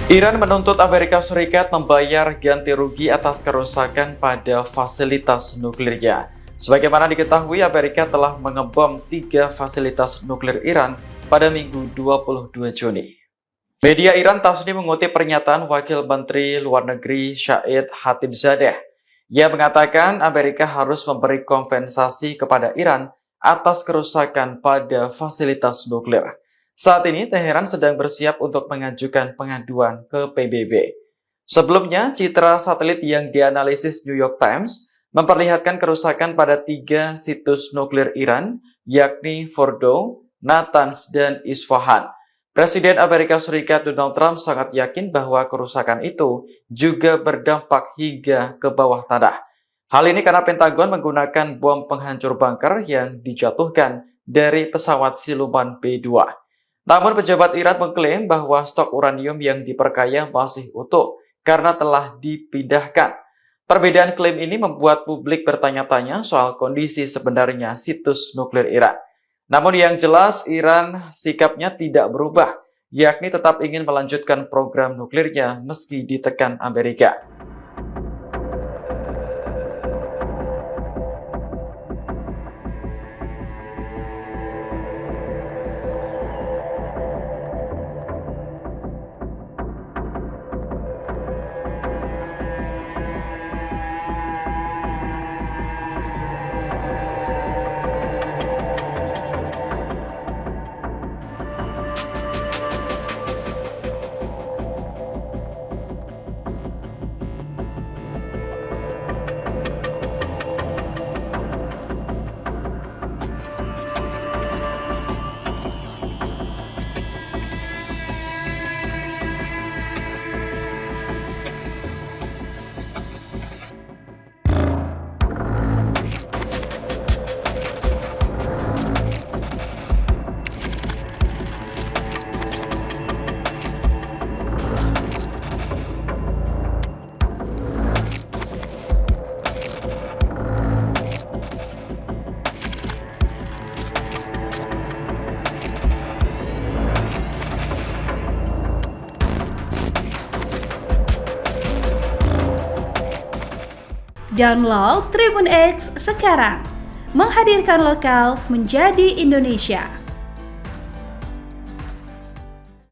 Iran menuntut Amerika Serikat membayar ganti rugi atas kerusakan pada fasilitas nuklirnya. Sebagaimana diketahui, Amerika telah mengebom 3 fasilitas nuklir Iran pada Minggu 22 Juni. Media Iran Tasnim mengutip pernyataan Wakil Menteri Luar Negeri Syahid Khatibzadeh. Ia mengatakan Amerika harus memberi kompensasi kepada Iran atas kerusakan pada fasilitas nuklir. Saat ini, Teheran sedang bersiap untuk mengajukan pengaduan ke PBB. Sebelumnya, citra satelit yang dianalisis New York Times memperlihatkan kerusakan pada 3 situs nuklir Iran, yakni Fordow, Natanz, dan Isfahan. Presiden Amerika Serikat Donald Trump sangat yakin bahwa kerusakan itu juga berdampak hingga ke bawah tanah. Hal ini karena Pentagon menggunakan bom penghancur bunker yang dijatuhkan dari pesawat siluman B-2. Namun pejabat Iran mengklaim bahwa stok uranium yang diperkaya masih utuh karena telah dipindahkan. Perbedaan klaim ini membuat publik bertanya-tanya soal kondisi sebenarnya situs nuklir Iran. Namun yang jelas Iran sikapnya tidak berubah, yakni tetap ingin melanjutkan program nuklirnya meski ditekan Amerika. Download Tribun X sekarang, menghadirkan lokal menjadi Indonesia.